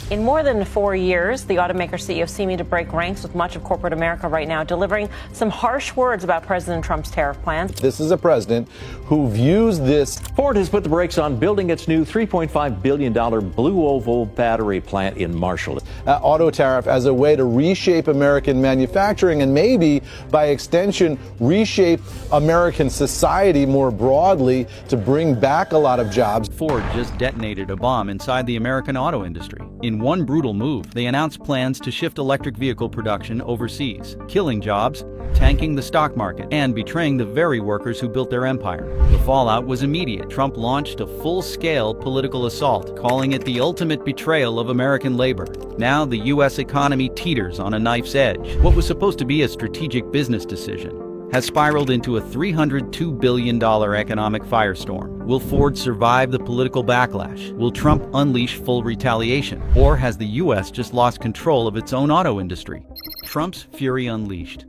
In more than 4 years, the automaker CEO seeming to break ranks with much of corporate America right now, delivering some harsh words about President Trump's tariff plans. This is a president who views this. Ford has put the brakes on building its new $3.5 billion Blue Oval battery plant in Marshall. Auto tariff as a way to reshape American manufacturing and maybe, by extension, reshape American society more broadly to bring back a lot of jobs. Ford just detonated a bomb inside the American auto industry. In one brutal move, they announced plans to shift electric vehicle production overseas, killing jobs, tanking the stock market, and betraying the very workers who built their empire. The fallout was immediate. Trump launched a full-scale political assault, calling it the ultimate betrayal of American labor. Now the U.S. economy teeters on a knife's edge. What was supposed to be a strategic business decision has spiraled into a $302 billion economic firestorm. Will Ford survive the political backlash? Will Trump unleash full retaliation? Or has the U.S. just lost control of its own auto industry? Trump's fury unleashed.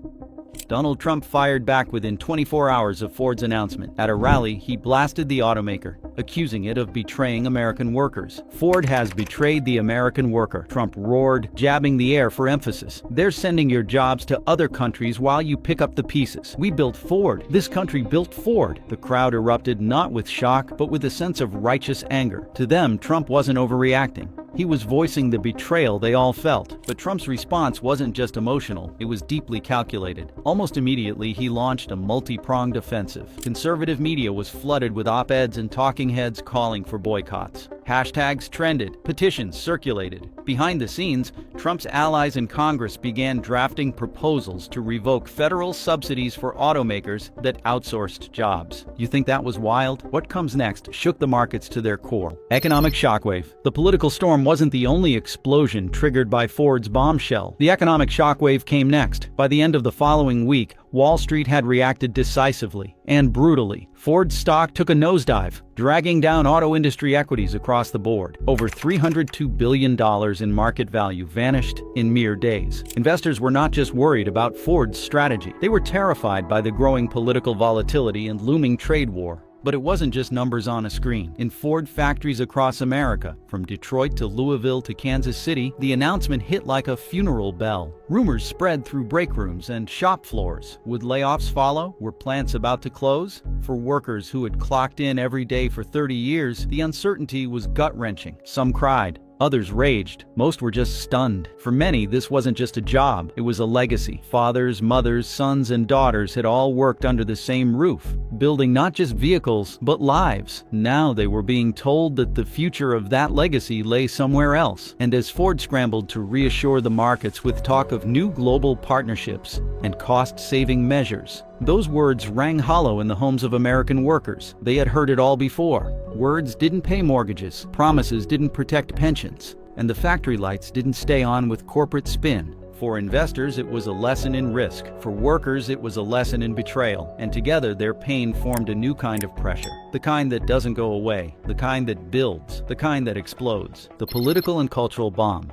Donald Trump fired back within 24 hours of Ford's announcement. At a rally, he blasted the automaker, accusing it of betraying American workers. Ford has betrayed the American worker, Trump roared, jabbing the air for emphasis. They're sending your jobs to other countries while you pick up the pieces. We built Ford. This country built Ford. The crowd erupted not with shock, but with a sense of righteous anger. To them, Trump wasn't overreacting. He was voicing the betrayal they all felt. But Trump's response wasn't just emotional, it was deeply calculated. Almost immediately, he launched a multi-pronged offensive. Conservative media was flooded with op-eds and talking heads calling for boycotts. Hashtags trended, petitions circulated. Behind the scenes, Trump's allies in Congress began drafting proposals to revoke federal subsidies for automakers that outsourced jobs. You think that was wild? What comes next shook the markets to their core. Economic shockwave. The political storm wasn't the only explosion triggered by Ford's bombshell. The economic shockwave came next. By the end of the following week, Wall Street had reacted decisively and brutally. Ford's stock took a nosedive, dragging down auto industry equities across the board. Over $302 billion in market value vanished in mere days. Investors were not just worried about Ford's strategy. They were terrified by the growing political volatility and looming trade war. But it wasn't just numbers on a screen. In Ford factories across America, from Detroit to Louisville to Kansas City, the announcement hit like a funeral bell. Rumors spread through break rooms and shop floors. Would layoffs follow? Were plants about to close? For workers who had clocked in every day for 30 years, the uncertainty was gut-wrenching. Some cried. Others raged. Most were just stunned. For many, this wasn't just a job, it was a legacy. Fathers, mothers, sons, and daughters had all worked under the same roof, building not just vehicles, but lives. Now they were being told that the future of that legacy lay somewhere else. And as Ford scrambled to reassure the markets with talk of new global partnerships and cost-saving measures, those words rang hollow in the homes of American workers. They had heard it all before. Words didn't pay mortgages, promises didn't protect pensions, and the factory lights didn't stay on with corporate spin. For investors, it was a lesson in risk. For workers, it was a lesson in betrayal. And together, their pain formed a new kind of pressure. The kind that doesn't go away, the kind that builds, the kind that explodes. The political and cultural bomb.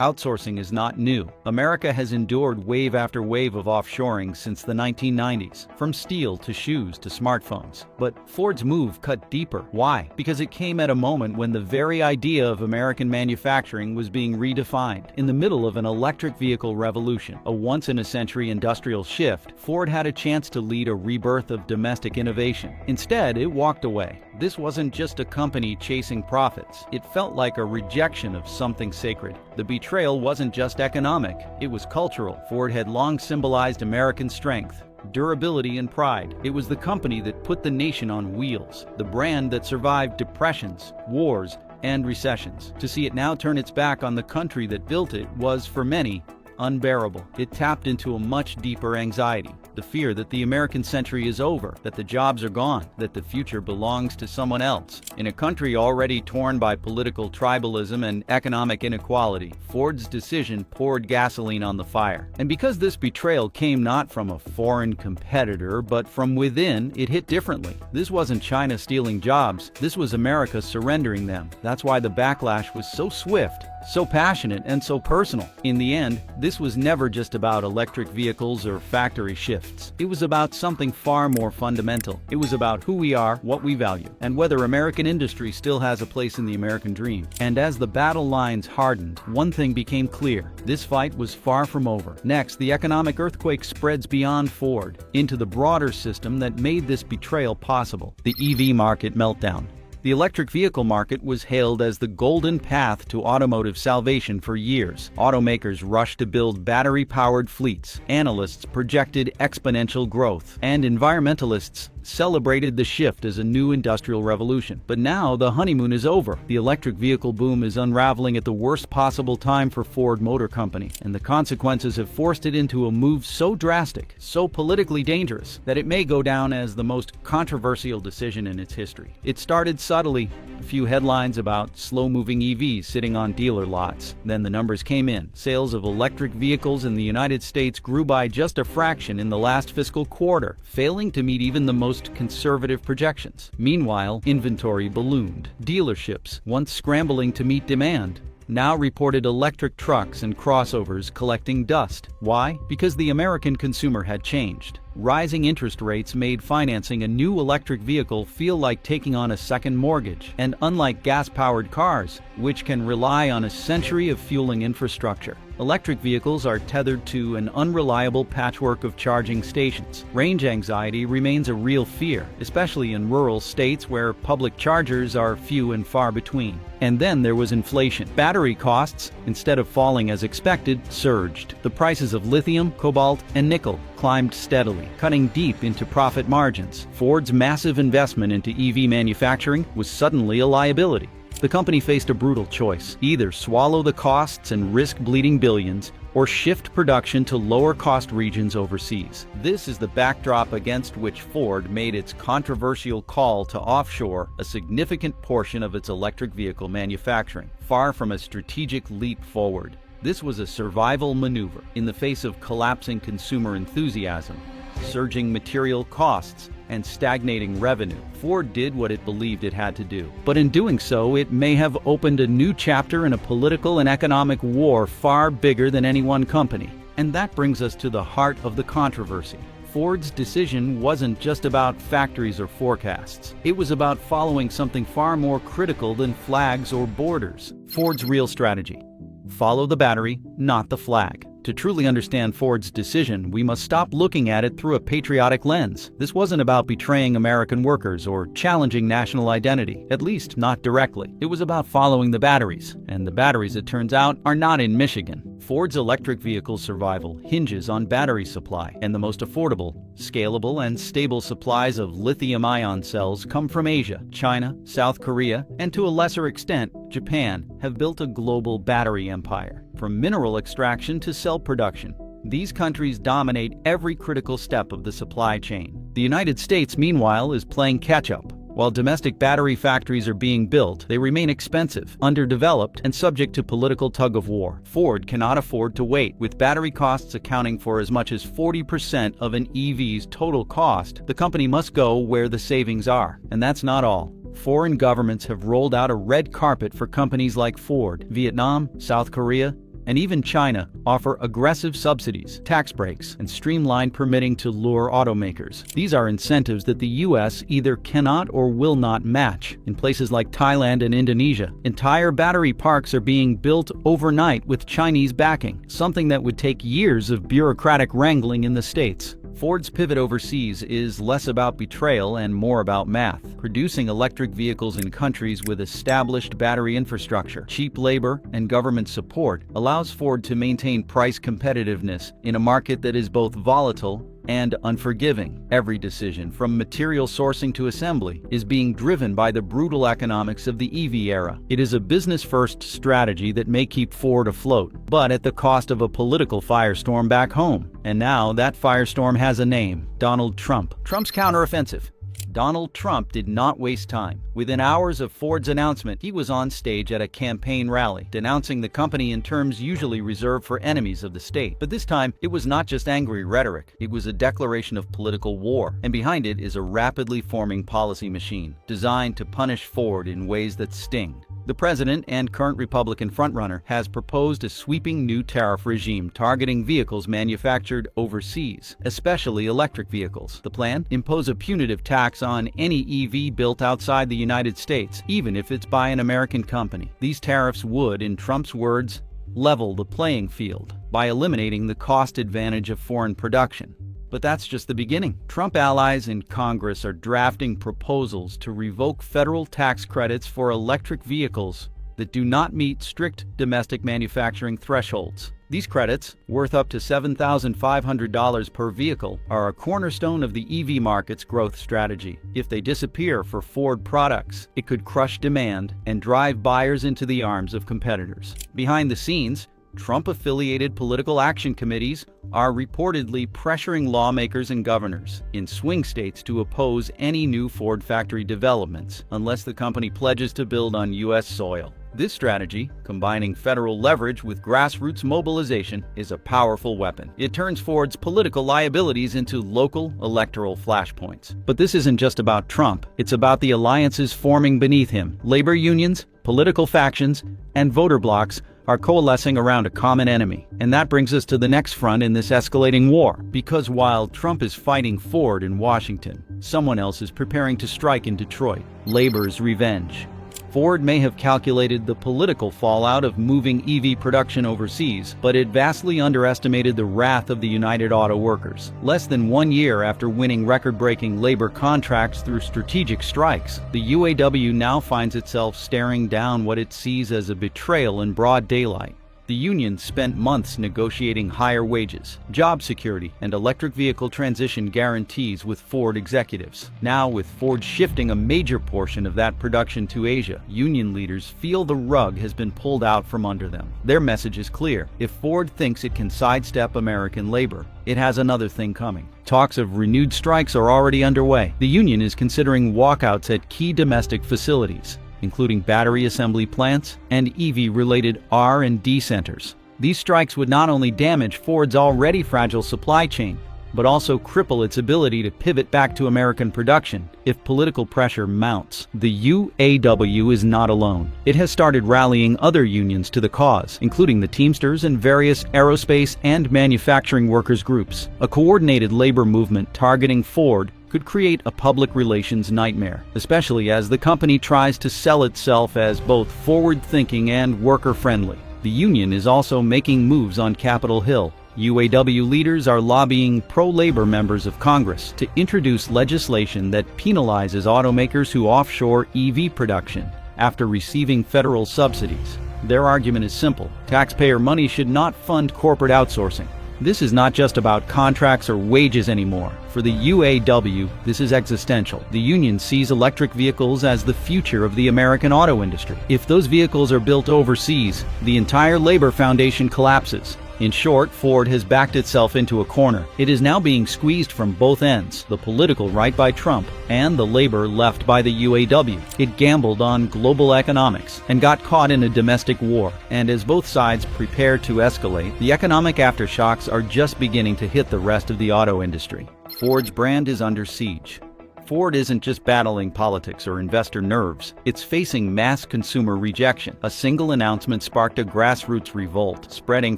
Outsourcing is not new. America has endured wave after wave of offshoring since the 1990s, from steel to shoes to smartphones. But Ford's move cut deeper. Why? Because it came at a moment when the very idea of American manufacturing was being redefined. In the middle of an electric vehicle revolution, a once-in-a-century industrial shift, Ford had a chance to lead a rebirth of domestic innovation. Instead, it walked away. This wasn't just a company chasing profits. It felt like a rejection of something sacred. The betrayal wasn't just economic, it was cultural. Ford had long symbolized American strength, durability, and pride. It was the company that put the nation on wheels, the brand that survived depressions, wars, and recessions. To see it now turn its back on the country that built it was, for many, unbearable. It tapped into a much deeper anxiety, the fear that the American century is over, that the jobs are gone, that the future belongs to someone else. In a country already torn by political tribalism and economic inequality, Ford's decision poured gasoline on the fire. And because this betrayal came not from a foreign competitor, but from within, it hit differently. This wasn't China stealing jobs, this was America surrendering them. That's why the backlash was so swift, so passionate, and so personal. In the end, this was never just about electric vehicles or factory shifts. shifts. It was about something far more fundamental. It was about who we are, what we value, and whether American industry still has a place in the American dream. And as the battle lines hardened, one thing became clear. This fight was far from over. Next, the economic earthquake spreads beyond Ford into the broader system that made this betrayal possible: the EV market meltdown. The electric vehicle market was hailed as the golden path to automotive salvation for years. Automakers rushed to build battery-powered fleets. Analysts projected exponential growth, and environmentalists celebrated the shift as a new industrial revolution. But now the honeymoon is over. The electric vehicle boom is unraveling at the worst possible time for Ford Motor Company, and the consequences have forced it into a move so drastic, so politically dangerous, that it may go down as the most controversial decision in its history. It started subtly, a few headlines about slow-moving EVs sitting on dealer lots. Then the numbers came in. Sales of electric vehicles in the United States grew by just a fraction in the last fiscal quarter, failing to meet even the most conservative projections. Meanwhile, inventory ballooned. Dealerships, once scrambling to meet demand, now reported electric trucks and crossovers collecting dust. Why? Because the American consumer had changed. Rising interest rates made financing a new electric vehicle feel like taking on a second mortgage. And unlike gas-powered cars, which can rely on a century of fueling infrastructure, electric vehicles are tethered to an unreliable patchwork of charging stations. Range anxiety remains a real fear, especially in rural states where public chargers are few and far between. And then there was inflation. Battery costs, instead of falling as expected, surged. The prices of lithium, cobalt, and nickel climbed steadily, cutting deep into profit margins. Ford's massive investment into EV manufacturing was suddenly a liability. The company faced a brutal choice: either swallow the costs and risk bleeding billions, or shift production to lower-cost regions overseas. This is the backdrop against which Ford made its controversial call to offshore a significant portion of its electric vehicle manufacturing. Far from a strategic leap forward, this was a survival maneuver. In the face of collapsing consumer enthusiasm, surging material costs, and stagnating revenue, Ford did what it believed it had to do. But in doing so, it may have opened a new chapter in a political and economic war far bigger than any one company. And that brings us to the heart of the controversy. Ford's decision wasn't just about factories or forecasts. It was about following something far more critical than flags or borders. Ford's real strategy: follow the battery, not the flag. To truly understand Ford's decision, we must stop looking at it through a patriotic lens. This wasn't about betraying American workers or challenging national identity, at least not directly. It was about following the batteries, and the batteries, it turns out, are not in Michigan. Ford's electric vehicle survival hinges on battery supply, and the most affordable, scalable, and stable supplies of lithium-ion cells come from Asia. China, South Korea, and to a lesser extent, Japan, have built a global battery empire. From mineral extraction to cell production, these countries dominate every critical step of the supply chain. The United States, meanwhile, is playing catch-up. While domestic battery factories are being built, they remain expensive, underdeveloped, and subject to political tug-of-war. Ford cannot afford to wait. With battery costs accounting for as much as 40% of an EV's total cost, the company must go where the savings are. And that's not all. Foreign governments have rolled out a red carpet for companies like Ford. Vietnam, South Korea, and even China offer aggressive subsidies, tax breaks, and streamlined permitting to lure automakers. These are incentives that the U.S. either cannot or will not match. In places like Thailand and Indonesia, entire battery parks are being built overnight with Chinese backing, something that would take years of bureaucratic wrangling in the States. Ford's pivot overseas is less about betrayal and more about math. Producing electric vehicles in countries with established battery infrastructure, cheap labor, and government support allows Ford to maintain price competitiveness in a market that is both volatile and unforgiving. Every decision, from material sourcing to assembly, is being driven by the brutal economics of the EV era. It is a business-first strategy that may keep Ford afloat, but at the cost of a political firestorm back home. And now that firestorm has a name: Donald Trump. Trump's counteroffensive. Donald Trump did not waste time. Within hours of Ford's announcement, he was on stage at a campaign rally, denouncing the company in terms usually reserved for enemies of the state. But this time, it was not just angry rhetoric, it was a declaration of political war, and behind it is a rapidly forming policy machine, designed to punish Ford in ways that sting. The president and current Republican frontrunner has proposed a sweeping new tariff regime targeting vehicles manufactured overseas, especially electric vehicles. The plan? Impose a punitive tax on any EV built outside the United States, even if it's by an American company. These tariffs would, in Trump's words, level the playing field by eliminating the cost advantage of foreign production. But that's just the beginning. Trump allies in Congress are drafting proposals to revoke federal tax credits for electric vehicles that do not meet strict domestic manufacturing thresholds. These credits, worth up to $7,500 per vehicle, are a cornerstone of the EV market's growth strategy. If they disappear for Ford products, it could crush demand and drive buyers into the arms of competitors. Behind the scenes, Trump-affiliated political action committees are reportedly pressuring lawmakers and governors in swing states to oppose any new Ford factory developments unless the company pledges to build on U.S. soil. This strategy, combining federal leverage with grassroots mobilization, is a powerful weapon. It turns Ford's political liabilities into local electoral flashpoints. But this isn't just about Trump, it's about the alliances forming beneath him. Labor unions, political factions, and voter blocs are coalescing around a common enemy. And that brings us to the next front in this escalating war. Because while Trump is fighting Ford in Washington, someone else is preparing to strike in Detroit. Labor's revenge. Ford may have calculated the political fallout of moving EV production overseas, but it vastly underestimated the wrath of the United Auto Workers. Less than 1 year after winning record-breaking labor contracts through strategic strikes, the UAW now finds itself staring down what it sees as a betrayal in broad daylight. The union spent months negotiating higher wages, job security, and electric vehicle transition guarantees with Ford executives. Now, with Ford shifting a major portion of that production to Asia, union leaders feel the rug has been pulled out from under them. Their message is clear. If Ford thinks it can sidestep American labor, it has another thing coming. Talks of renewed strikes are already underway. The union is considering walkouts at key domestic facilities, including battery assembly plants and EV-related R&D centers. These strikes would not only damage Ford's already fragile supply chain, but also cripple its ability to pivot back to American production if political pressure mounts. The UAW is not alone. It has started rallying other unions to the cause, including the Teamsters and various aerospace and manufacturing workers groups. A coordinated labor movement targeting Ford could create a public relations nightmare, especially as the company tries to sell itself as both forward-thinking and worker-friendly. The union is also making moves on Capitol Hill. UAW leaders are lobbying pro-labor members of Congress to introduce legislation that penalizes automakers who offshore EV production after receiving federal subsidies. Their argument is simple: taxpayer money should not fund corporate outsourcing. This is not just about contracts or wages anymore. For the UAW, this is existential. The union sees electric vehicles as the future of the American auto industry. If those vehicles are built overseas, the entire labor foundation collapses. In short, Ford has backed itself into a corner. It is now being squeezed from both ends, the political right by Trump and the labor left by the UAW. It gambled on global economics and got caught in a domestic war. And as both sides prepare to escalate, the economic aftershocks are just beginning to hit the rest of the auto industry. Ford's brand is under siege. Ford isn't just battling politics or investor nerves, it's facing mass consumer rejection. A single announcement sparked a grassroots revolt, spreading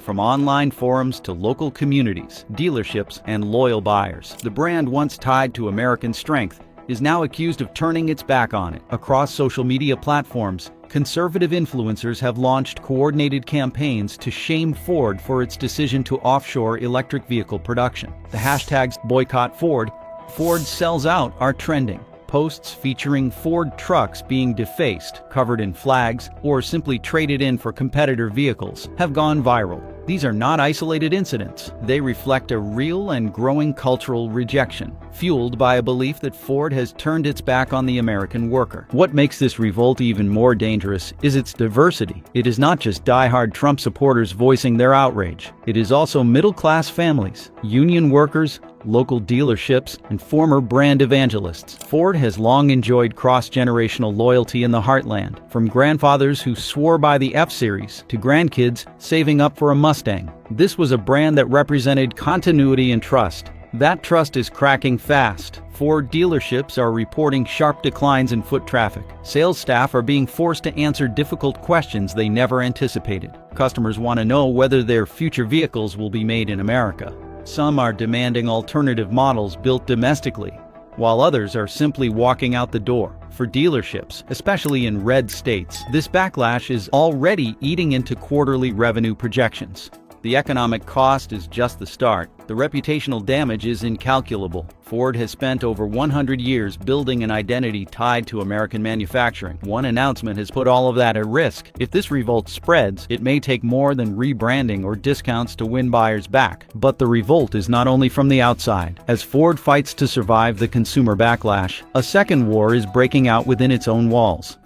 from online forums to local communities, dealerships, and loyal buyers. The brand, once tied to American strength, is now accused of turning its back on it. Across social media platforms, conservative influencers have launched coordinated campaigns to shame Ford for its decision to offshore electric vehicle production. The hashtags boycott Ford, Ford sells out are trending. Posts featuring Ford trucks being defaced, covered in flags, or simply traded in for competitor vehicles have gone viral. These are not isolated incidents. They reflect a real and growing cultural rejection, fueled by a belief that Ford has turned its back on the American worker. What makes this revolt even more dangerous is its diversity. It is not just die-hard Trump supporters voicing their outrage. It is also middle-class families, union workers, local dealerships, and former brand evangelists. Ford has long enjoyed cross-generational loyalty in the heartland, from grandfathers who swore by the F-Series to grandkids saving up for a Mustang. This was a brand that represented continuity and trust. That trust is cracking fast. Ford dealerships are reporting sharp declines in foot traffic. Sales staff are being forced to answer difficult questions they never anticipated. Customers want to know whether their future vehicles will be made in America. Some are demanding alternative models built domestically, while others are simply walking out the door. For dealerships, especially in red states, this backlash is already eating into quarterly revenue projections. The economic cost is just the start. The reputational damage is incalculable. Ford has spent over 100 years building an identity tied to American manufacturing. One announcement has put all of that at risk. If this revolt spreads, it may take more than rebranding or discounts to win buyers back. But the revolt is not only from the outside. As Ford fights to survive the consumer backlash, a second war is breaking out within its own walls.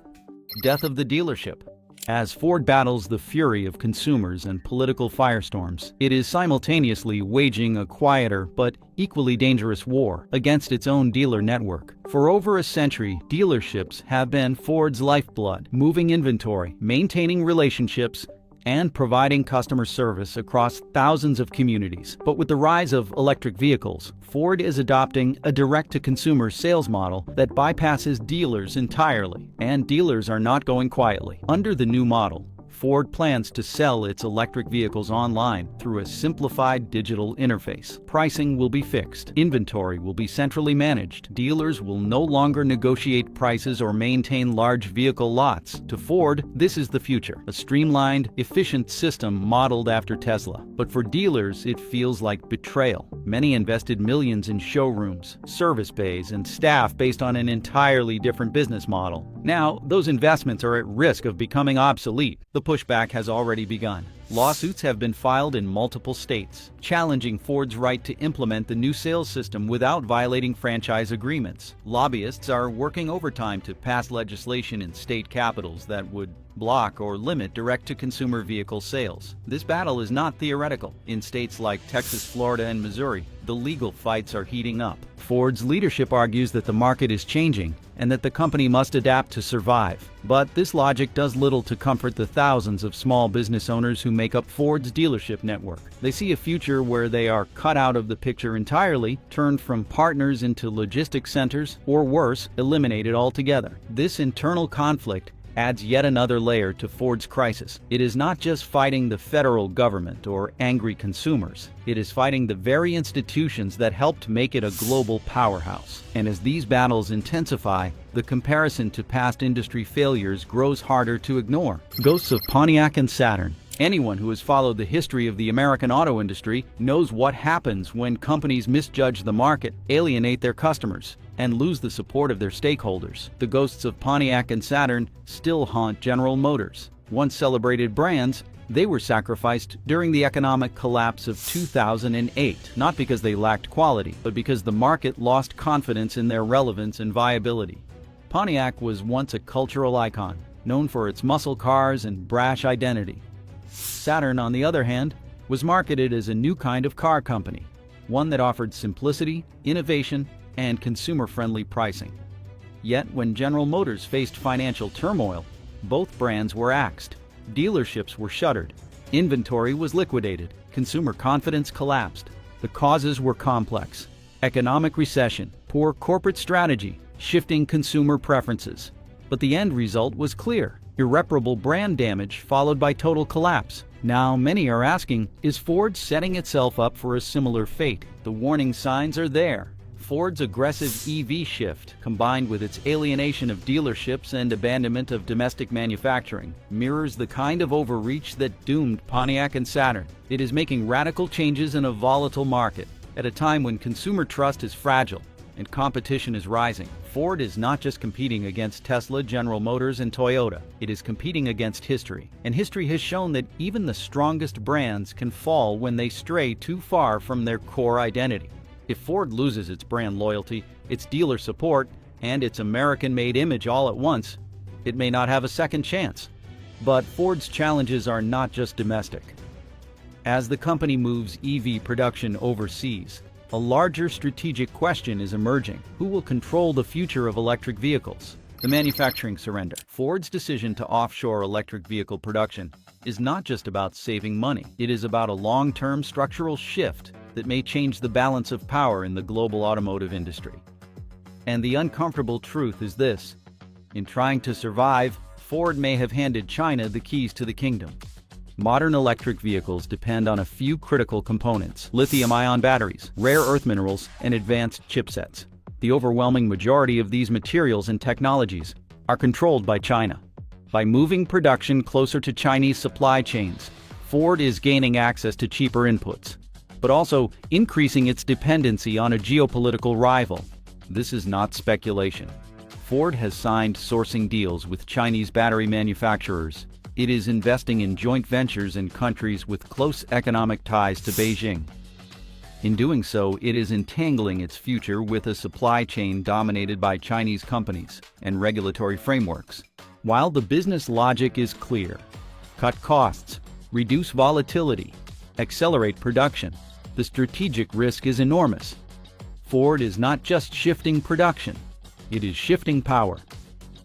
Death of the dealership. As Ford battles the fury of consumers and political firestorms, it is simultaneously waging a quieter but equally dangerous war against its own dealer network. For over a century, dealerships have been Ford's lifeblood, moving inventory, maintaining relationships, and providing customer service across thousands of communities. But with the rise of electric vehicles, Ford is adopting a direct-to-consumer sales model that bypasses dealers entirely. And dealers are not going quietly. Under the new model, Ford plans to sell its electric vehicles online through a simplified digital interface. Pricing will be fixed. Inventory will be centrally managed. Dealers will no longer negotiate prices or maintain large vehicle lots. To Ford, this is the future, a streamlined, efficient system modeled after Tesla. But for dealers, it feels like betrayal. Many invested millions in showrooms, service bays, and staff based on an entirely different business model. Now, those investments are at risk of becoming obsolete. The pushback has already begun. Lawsuits have been filed in multiple states, challenging Ford's right to implement the new sales system without violating franchise agreements. Lobbyists are working overtime to pass legislation in state capitals that would block or limit direct-to-consumer vehicle sales. This battle is not theoretical. In states like Texas, Florida, and Missouri, the legal fights are heating up. Ford's leadership argues that the market is changing and that the company must adapt to survive. But this logic does little to comfort the thousands of small business owners who make up Ford's dealership network. They see a future where they are cut out of the picture entirely, turned from partners into logistics centers, or worse, eliminated altogether. This internal conflict adds yet another layer to Ford's crisis. It is not just fighting the federal government or angry consumers. It is fighting the very institutions that helped make it a global powerhouse. And as these battles intensify, the comparison to past industry failures grows harder to ignore. Ghosts of Pontiac and Saturn. Anyone who has followed the history of the American auto industry knows what happens when companies misjudge the market, alienate their customers, and lose the support of their stakeholders. The ghosts of Pontiac and Saturn still haunt General Motors. Once celebrated brands, they were sacrificed during the economic collapse of 2008, not because they lacked quality, but because the market lost confidence in their relevance and viability. Pontiac was once a cultural icon, known for its muscle cars and brash identity. Saturn, on the other hand, was marketed as a new kind of car company, one that offered simplicity, innovation, and consumer-friendly pricing. Yet, when General Motors faced financial turmoil, both brands were axed. Dealerships were shuttered. Inventory was liquidated. Consumer confidence collapsed. The causes were complex: economic recession, poor corporate strategy, shifting consumer preferences. But the end result was clear: irreparable brand damage followed by total collapse. Now, many are asking, is Ford setting itself up for a similar fate? The warning signs are there. Ford's aggressive EV shift, combined with its alienation of dealerships and abandonment of domestic manufacturing, mirrors the kind of overreach that doomed Pontiac and Saturn. It is making radical changes in a volatile market, at a time when consumer trust is fragile and competition is rising. Ford is not just competing against Tesla, General Motors, and Toyota. It is competing against history. And history has shown that even the strongest brands can fall when they stray too far from their core identity. If Ford loses its brand loyalty, its dealer support, and its American-made image all at once, it may not have a second chance. But Ford's challenges are not just domestic. As the company moves EV production overseas, a larger strategic question is emerging. Who will control the future of electric vehicles? The manufacturing surrender. Ford's decision to offshore electric vehicle production is not just about saving money. It is about a long-term structural shift that may change the balance of power in the global automotive industry. And the uncomfortable truth is this: in trying to survive, Ford may have handed China the keys to the kingdom. Modern electric vehicles depend on a few critical components: lithium-ion batteries, rare earth minerals, and advanced chipsets. The overwhelming majority of these materials and technologies are controlled by China. By moving production closer to Chinese supply chains, Ford is gaining access to cheaper inputs, but also increasing its dependency on a geopolitical rival. This is not speculation. Ford has signed sourcing deals with Chinese battery manufacturers. It is investing in joint ventures in countries with close economic ties to Beijing. In doing so, it is entangling its future with a supply chain dominated by Chinese companies and regulatory frameworks. While the business logic is clear: cut costs, reduce volatility, accelerate production, the strategic risk is enormous. Ford is not just shifting production, it is shifting power.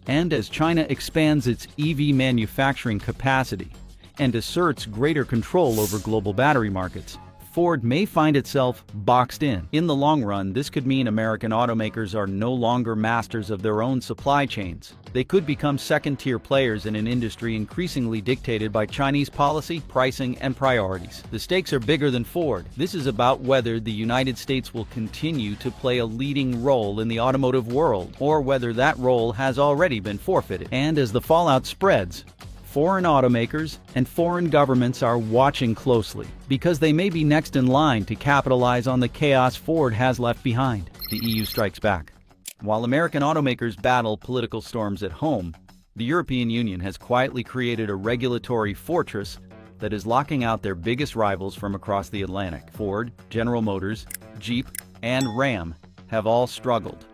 And as China expands its EV manufacturing capacity and asserts greater control over global battery markets, Ford may find itself boxed in. In the long run, this could mean American automakers are no longer masters of their own supply chains. They could become second-tier players in an industry increasingly dictated by Chinese policy, pricing, and priorities. The stakes are bigger than Ford. This is about whether the United States will continue to play a leading role in the automotive world, or whether that role has already been forfeited. And as the fallout spreads, foreign automakers and foreign governments are watching closely, because they may be next in line to capitalize on the chaos Ford has left behind. The EU strikes back. While American automakers battle political storms at home, the European Union has quietly created a regulatory fortress that is locking out their biggest rivals from across the Atlantic. Ford, General Motors, Jeep, and Ram have all struggled.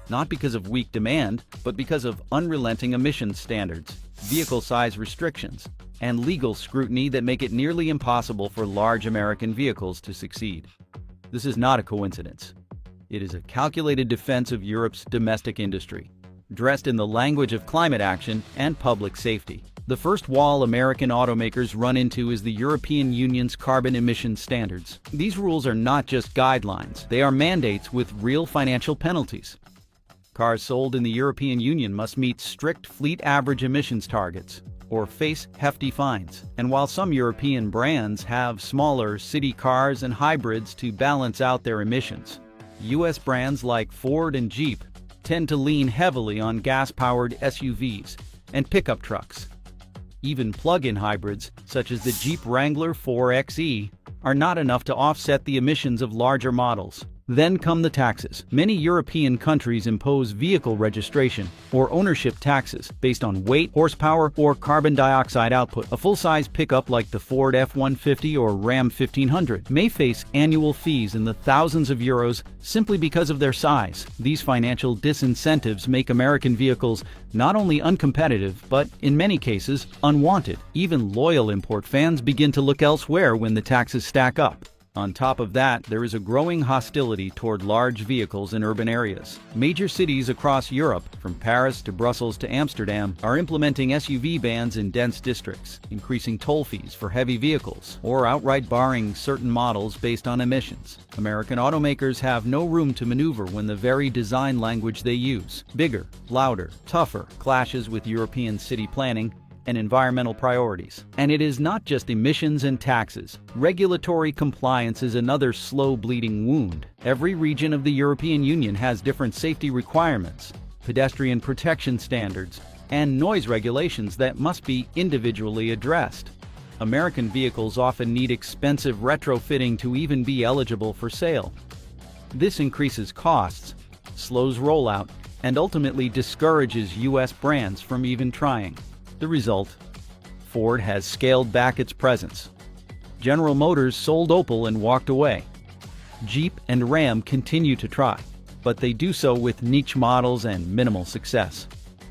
Not because of weak demand, but because of unrelenting emissions standards, vehicle size restrictions, and legal scrutiny that make it nearly impossible for large American vehicles to succeed. This is not a coincidence. It is a calculated defense of Europe's domestic industry, dressed in the language of climate action and public safety. The first wall American automakers run into is the European Union's carbon emissions standards. These rules are not just guidelines, they are mandates with real financial penalties. Cars sold in the European Union must meet strict fleet average emissions targets, or face hefty fines. And while some European brands have smaller city cars and hybrids to balance out their emissions, US brands like Ford and Jeep tend to lean heavily on gas-powered SUVs and pickup trucks. Even plug-in hybrids, such as the Jeep Wrangler 4xe, are not enough to offset the emissions of larger models. Then come the taxes. Many European countries impose vehicle registration or ownership taxes based on weight, horsepower, or carbon dioxide output. A full-size pickup like the Ford F-150 or Ram 1500 may face annual fees in the thousands of euros simply because of their size. These financial disincentives make American vehicles not only uncompetitive, but in many cases, unwanted. Even loyal import fans begin to look elsewhere when the taxes stack up. On top of that, there is a growing hostility toward large vehicles in urban areas. Major cities across Europe, from Paris to Brussels to Amsterdam, are implementing SUV bans in dense districts, increasing toll fees for heavy vehicles, or outright barring certain models based on emissions. American automakers have no room to maneuver when the very design language they use, bigger, louder, tougher, clashes with European city planning and environmental priorities. And it is not just emissions and taxes. Regulatory compliance is another slow-bleeding wound. Every region of the European Union has different safety requirements, pedestrian protection standards, and noise regulations that must be individually addressed. American vehicles often need expensive retrofitting to even be eligible for sale. This increases costs, slows rollout, and ultimately discourages U.S. brands from even trying. The result: Ford has scaled back its presence. General Motors sold Opel and walked away. Jeep and Ram continue to try, but they do so with niche models and minimal success.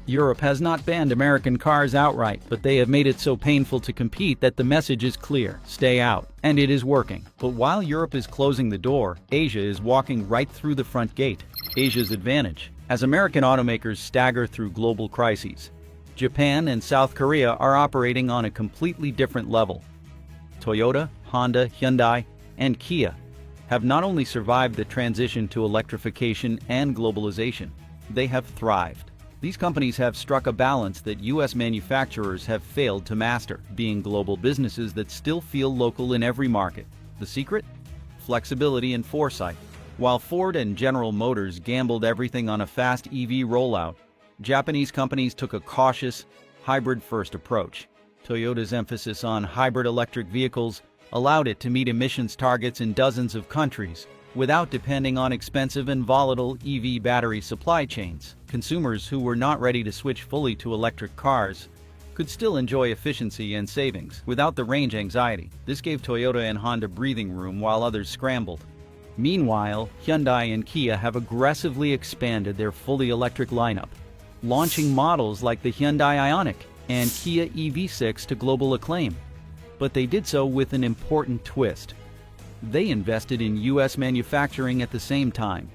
Europe has not banned American cars outright, but they have made it so painful to compete that the message is clear: stay out. And it is working. But while Europe is closing the door, Asia is walking right through the front gate. Asia's advantage, as American automakers stagger through global crises. Japan and South Korea are operating on a completely different level. Toyota, Honda, Hyundai, and Kia have not only survived the transition to electrification and globalization, they have thrived. These companies have struck a balance that U.S. manufacturers have failed to master, being global businesses that still feel local in every market. The secret? Flexibility and foresight. While Ford and General Motors gambled everything on a fast EV rollout, Japanese companies took a cautious, hybrid-first approach. Toyota's emphasis on hybrid electric vehicles allowed it to meet emissions targets in dozens of countries without depending on expensive and volatile EV battery supply chains. Consumers who were not ready to switch fully to electric cars could still enjoy efficiency and savings without the range anxiety. This gave Toyota and Honda breathing room while others scrambled. Meanwhile, Hyundai and Kia have aggressively expanded their fully electric lineup, launching models like the Hyundai Ioniq and Kia EV6 to global acclaim. But they did so with an important twist. They invested in U.S. manufacturing at the same time.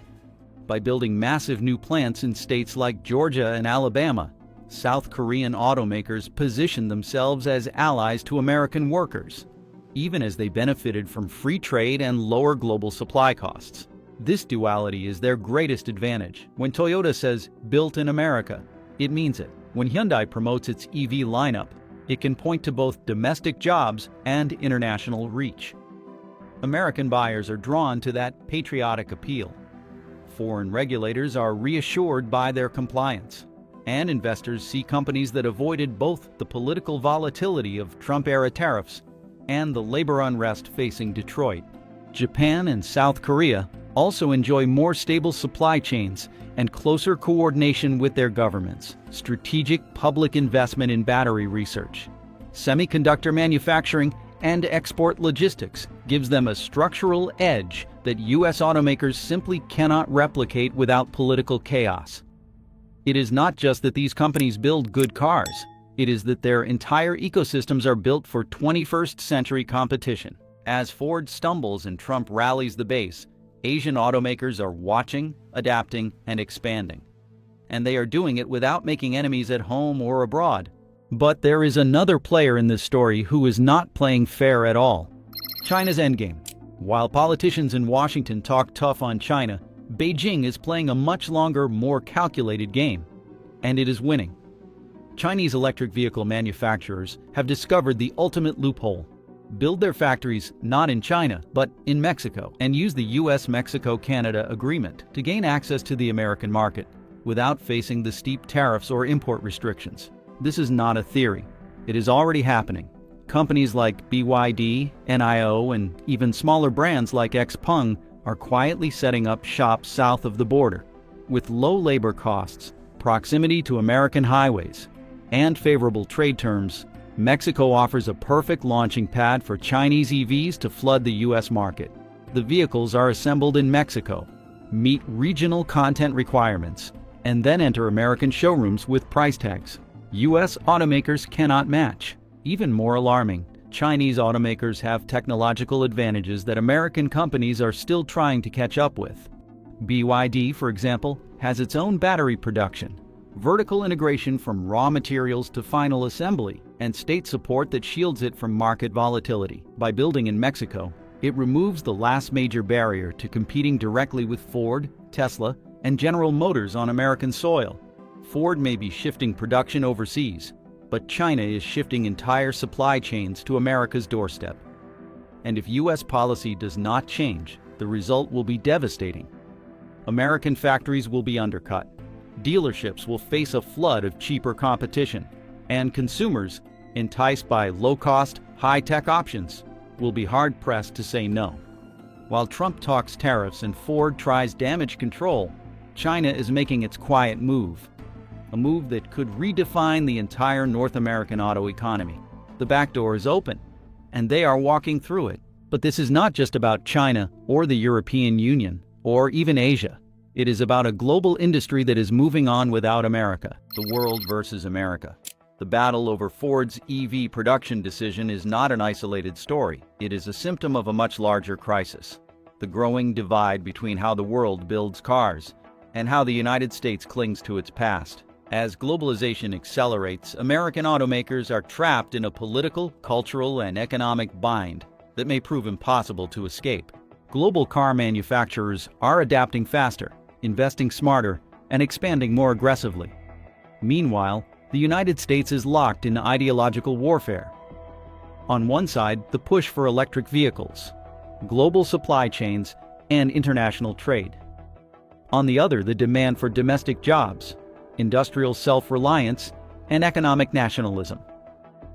By building massive new plants in states like Georgia and Alabama, South Korean automakers positioned themselves as allies to American workers, even as they benefited from free trade and lower global supply costs. This duality is their greatest advantage. When Toyota says, "Built in America," it means it. When Hyundai promotes its EV lineup, it can point to both domestic jobs and international reach. American buyers are drawn to that patriotic appeal. Foreign regulators are reassured by their compliance, and investors see companies that avoided both the political volatility of Trump-era tariffs and the labor unrest facing Detroit. Japan and South Korea also enjoy more stable supply chains and closer coordination with their governments. Strategic public investment in battery research, semiconductor manufacturing, and export logistics gives them a structural edge that U.S. automakers simply cannot replicate without political chaos. It is not just that these companies build good cars, it is that their entire ecosystems are built for 21st century competition. As Ford stumbles and Trump rallies the base, Asian automakers are watching, adapting, and expanding. And they are doing it without making enemies at home or abroad. But there is another player in this story who is not playing fair at all: China's endgame. While politicians in Washington talk tough on China, Beijing is playing a much longer, more calculated game. And it is winning. Chinese electric vehicle manufacturers have discovered the ultimate loophole: build their factories not in China, but in Mexico, and use the US-Mexico-Canada agreement to gain access to the American market without facing the steep tariffs or import restrictions. This is not a theory. It is already happening. Companies like BYD, NIO, and even smaller brands like XPeng are quietly setting up shop south of the border. With low labor costs, proximity to American highways, and favorable trade terms, Mexico offers a perfect launching pad for Chinese EVs to flood the U.S. market. The vehicles are assembled in Mexico, meet regional content requirements, and then enter American showrooms with price tags U.S. automakers cannot match. Even more alarming, Chinese automakers have technological advantages that American companies are still trying to catch up with. BYD, for example, has its own battery production, vertical integration from raw materials to final assembly, and state support that shields it from market volatility. By building in Mexico, it removes the last major barrier to competing directly with Ford, Tesla, and General Motors on American soil. Ford may be shifting production overseas, but China is shifting entire supply chains to America's doorstep. And if U.S. policy does not change, the result will be devastating. American factories will be undercut. Dealerships will face a flood of cheaper competition, and consumers, enticed by low-cost, high-tech options, will be hard-pressed to say no. While Trump talks tariffs and Ford tries damage control, China is making its quiet move, a move that could redefine the entire North American auto economy. The back door is open, and they are walking through it. But this is not just about China or the European Union or even Asia. It is about a global industry that is moving on without America. The world versus America. The battle over Ford's EV production decision is not an isolated story. It is a symptom of a much larger crisis. The growing divide between how the world builds cars and how the United States clings to its past. As globalization accelerates, American automakers are trapped in a political, cultural, and economic bind that may prove impossible to escape. Global car manufacturers are adapting faster, investing smarter, and expanding more aggressively. Meanwhile, the United States is locked in ideological warfare. On one side, the push for electric vehicles, global supply chains, and international trade. On the other, the demand for domestic jobs, industrial self-reliance, and economic nationalism.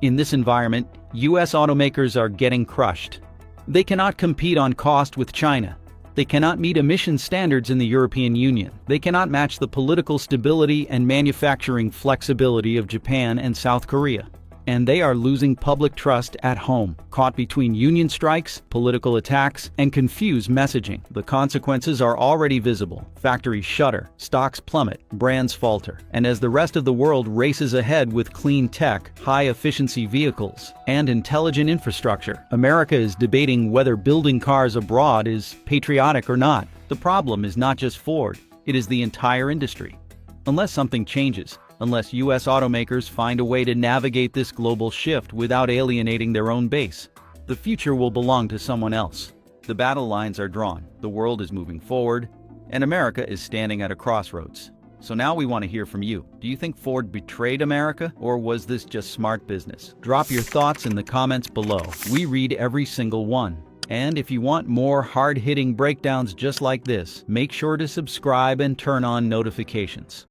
In this environment, U.S. automakers are getting crushed. They cannot compete on cost with China. They cannot meet emission standards in the European Union. They cannot match the political stability and manufacturing flexibility of Japan and South Korea. And they are losing public trust at home, caught between union strikes, political attacks, and confused messaging. The consequences are already visible. Factories shutter, stocks plummet, brands falter. And as the rest of the world races ahead with clean tech, high-efficiency vehicles, and intelligent infrastructure, America is debating whether building cars abroad is patriotic or not. The problem is not just Ford, it is the entire industry. Unless something changes, unless U.S. automakers find a way to navigate this global shift without alienating their own base, the future will belong to someone else. The battle lines are drawn, the world is moving forward, and America is standing at a crossroads. So now we want to hear from you. Do you think Ford betrayed America, or was this just smart business? Drop your thoughts in the comments below. We read every single one. And if you want more hard-hitting breakdowns just like this, make sure to subscribe and turn on notifications.